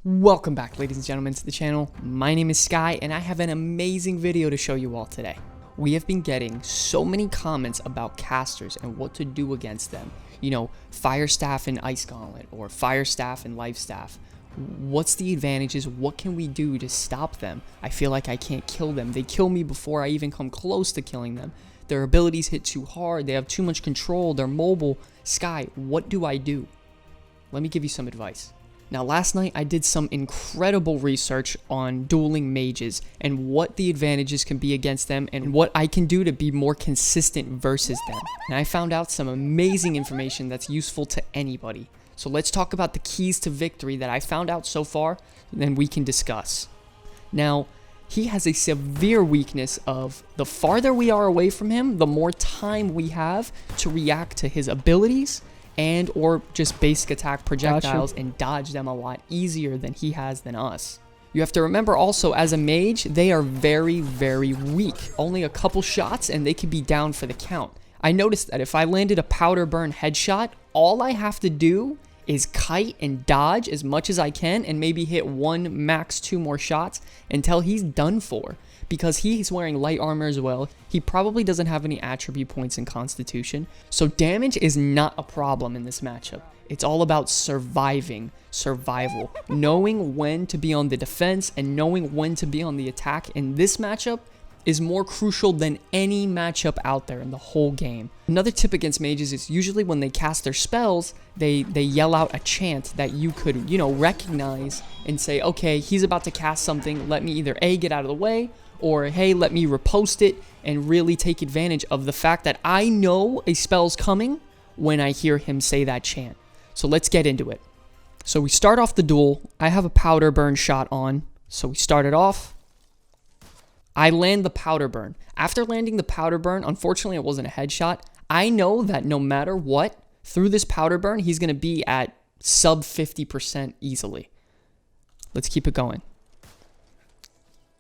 Welcome back, ladies and gentlemen, to the channel. My name is Sky, and I have an amazing video to show you all today. We have been getting so many comments about casters and what to do against them. You know, Fire Staff and Ice Gauntlet, or Fire Staff and Life Staff. What's the advantages? What can we do to stop them? I feel like I can't kill them. They kill me before I even come close to killing them. Their abilities hit too hard. They have too much control. They're mobile. Sky, what do I do? Let me give you some advice. Now, last night I did some incredible research on dueling mages and what the advantages can be against them and what I can do to be more consistent versus them. And I found out some amazing information that's useful to anybody. So let's talk about the keys to victory that I found out so far, and then we can discuss. Now, he has a severe weakness of the farther we are away from him, the more time we have to react to his abilities and or just basic attack projectiles and dodge them a lot easier than he has than us. You have to remember also, as a mage, they are very, very weak. Only a couple shots and they could be down for the count. I noticed that if I landed a powder burn headshot, all I have to do is kite and dodge as much as I can and maybe hit one, max two more shots until he's done for. Because he's wearing light armor as well, he probably doesn't have any attribute points in Constitution, so damage is not a problem in this matchup. It's all about survival, knowing when to be on the defense and knowing when to be on the attack in this matchup is more crucial than any matchup out there in the whole game. Another tip against mages is usually when they cast their spells, they yell out a chant that you could, recognize and say, okay, he's about to cast something, let me either A, get out of the way, or hey, let me repost it and really take advantage of the fact that I know a spell's coming when I hear him say that chant. So let's get into it. So we start off the duel. I have a powder burn shot on. So we start it off. I land the powder burn. After landing the powder burn, unfortunately it wasn't a headshot. I know that no matter what, through this powder burn, he's going to be at sub 50% easily. Let's keep it going.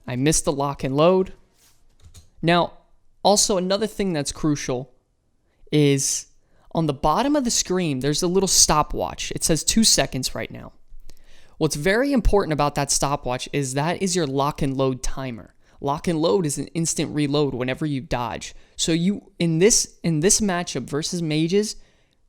I missed the lock and load. Now, also another thing that's crucial is on the bottom of the screen, there's a little stopwatch. It says 2 seconds right now. What's very important about that stopwatch is that is your lock and load timer. Lock and load is an instant reload whenever you dodge. So you in this matchup versus mages,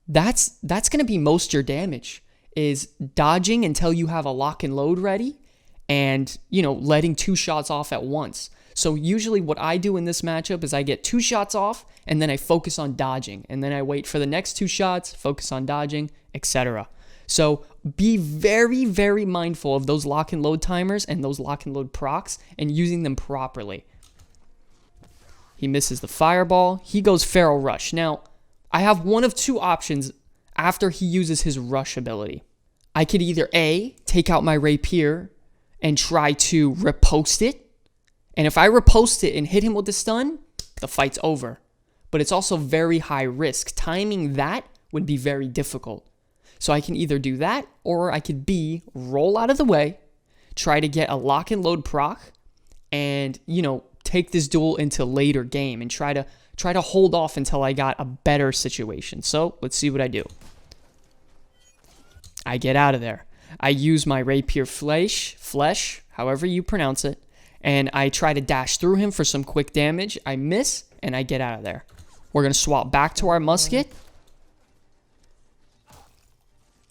that's going to be most your damage is dodging until you have a lock and load ready and, letting 2 shots off at once. So usually what I do in this matchup is I get 2 shots off and then I focus on dodging and then I wait for the next 2 shots, focus on dodging, etc. So be very, very mindful of those lock and load timers and those lock and load procs and using them properly. He misses the fireball. He goes Feral Rush. Now, I have one of 2 options after he uses his rush ability. I could either A, take out my Rapier and try to riposte it. And if I riposte it and hit him with the stun, the fight's over. But it's also very high risk. Timing that would be very difficult. So I can either do that, or I could B, roll out of the way, try to get a lock and load proc, and, take this duel into later game and try to hold off until I got a better situation. So let's see what I do. I get out of there. I use my Rapier flesh, however you pronounce it, and I try to dash through him for some quick damage. I miss, and I get out of there. We're going to swap back to our musket.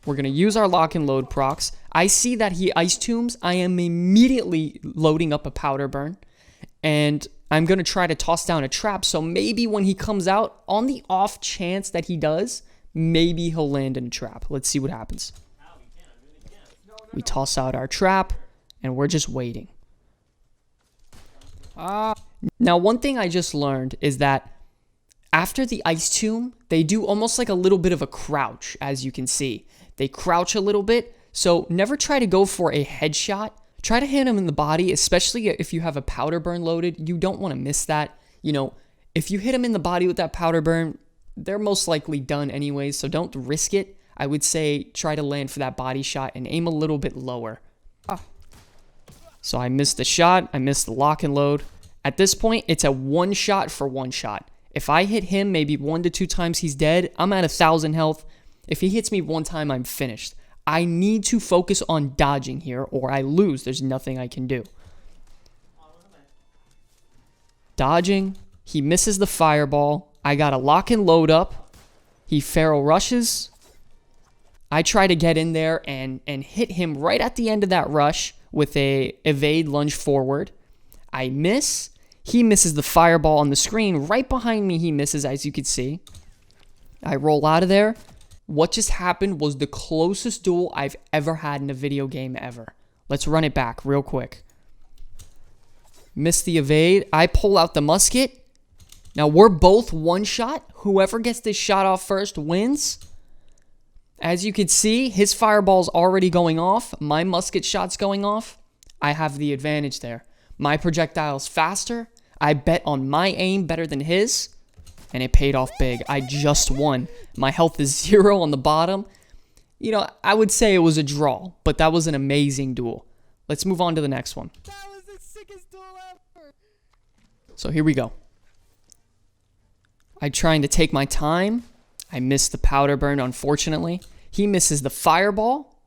We're going to use our lock and load procs. I see that he ice tombs. I am immediately loading up a powder burn, and I'm going to try to toss down a trap, so maybe when he comes out, on the off chance that he does, maybe he'll land in a trap. Let's see what happens. We toss out our trap, and we're just waiting. Now, one thing I just learned is that after the Ice Tomb, they do almost like a little bit of a crouch, as you can see. They crouch a little bit, so never try to go for a headshot. Try to hit him in the body, especially if you have a powder burn loaded. You don't want to miss that. If you hit him in the body with that powder burn, they're most likely done anyways, so don't risk it. I would say try to land for that body shot and aim a little bit lower. So I missed the shot. I missed the lock and load. At this point, it's a 1 shot for 1 shot. If I hit him maybe 1 to 2 times, he's dead. I'm at 1,000 health. If he hits me 1 time, I'm finished. I need to focus on dodging here or I lose. There's nothing I can do. Dodging. He misses the fireball. I got to lock and load up. He feral rushes. I try to get in there and hit him right at the end of that rush with a evade lunge forward. I miss. He misses the fireball on the screen. Right behind me, he misses, as you can see. I roll out of there. What just happened was the closest duel I've ever had in a video game ever. Let's run it back real quick. Miss the evade. I pull out the musket. Now, we're both one shot. Whoever gets this shot off first wins. As you can see, his fireball's already going off. My musket shot's going off. I have the advantage there. My projectile's faster. I bet on my aim better than his. And it paid off big. I just won. My health is 0 on the bottom. You know, I would say it was a draw, but that was an amazing duel. Let's move on to the next one. That was the sickest duel ever. So here we go. I'm trying to take my time. I missed the powder burn, unfortunately. He misses the fireball.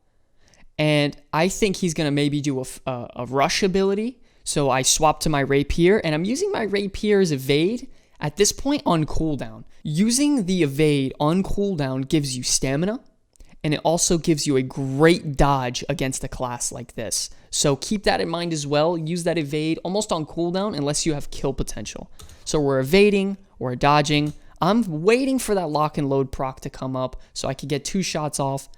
And I think he's going to maybe do a rush ability. So I swap to my Rapier. And I'm using my Rapier's evade at this point on cooldown. Using the evade on cooldown gives you stamina. And it also gives you a great dodge against a class like this. So keep that in mind as well. Use that evade almost on cooldown unless you have kill potential. So we're evading, we're dodging. I'm waiting for that lock and load proc to come up so I can get 2 shots off.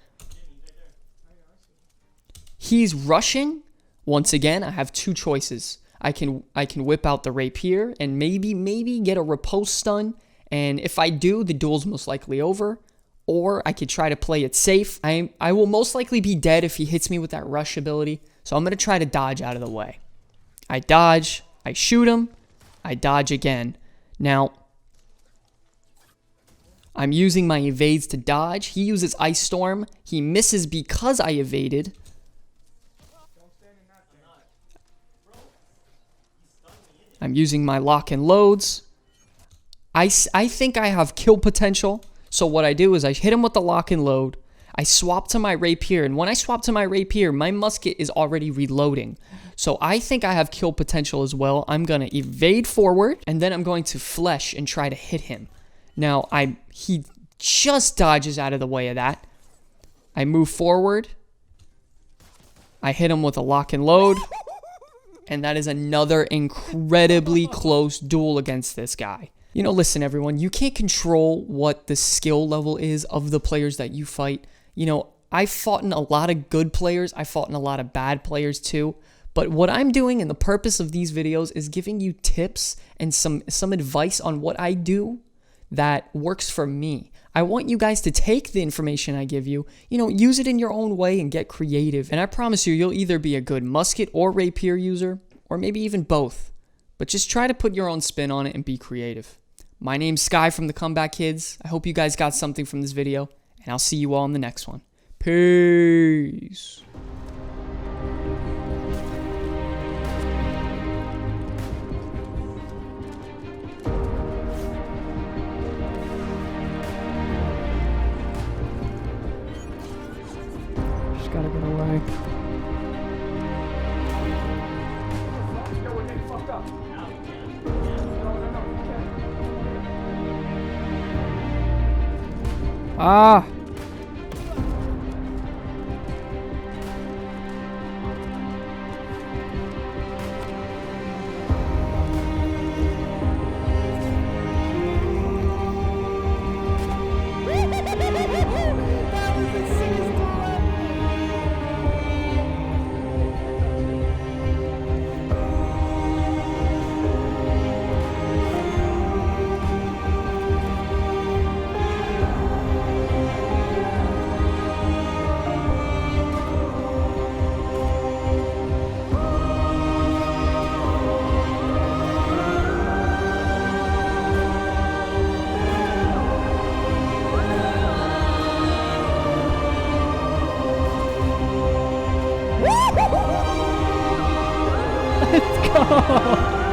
He's rushing. Once again, I have 2 choices. I can whip out the Rapier and maybe get a riposte stun. And if I do, the duel's most likely over. Or I could try to play it safe. I will most likely be dead if he hits me with that rush ability. So I'm going to try to dodge out of the way. I dodge. I shoot him. I dodge again. Now, I'm using my evades to dodge. He uses Ice Storm. He misses because I evaded. I'm using my lock and loads. I think I have kill potential. So what I do is I hit him with the lock and load. I swap to my Rapier. And when I swap to my Rapier, my musket is already reloading. So I think I have kill potential as well. I'm going to evade forward. And then I'm going to flesh and try to hit him. Now, he just dodges out of the way of that. I move forward. I hit him with a lock and load. And that is another incredibly close duel against this guy. You know, listen, everyone, you can't control what the skill level is of the players that you fight. You know, I've fought in a lot of good players. I fought in a lot of bad players too. But what I'm doing and the purpose of these videos is giving you tips and some advice on what I do that works for me. I want you guys to take the information I give you, use it in your own way and get creative. And I promise you, you'll either be a good musket or Rapier user, or maybe even both. But just try to put your own spin on it and be creative. My name's Sky from the Comeback Kids. I hope you guys got something from this video, and I'll see you all in the next one. Peace. Just gotta get away. Ah! Let's go!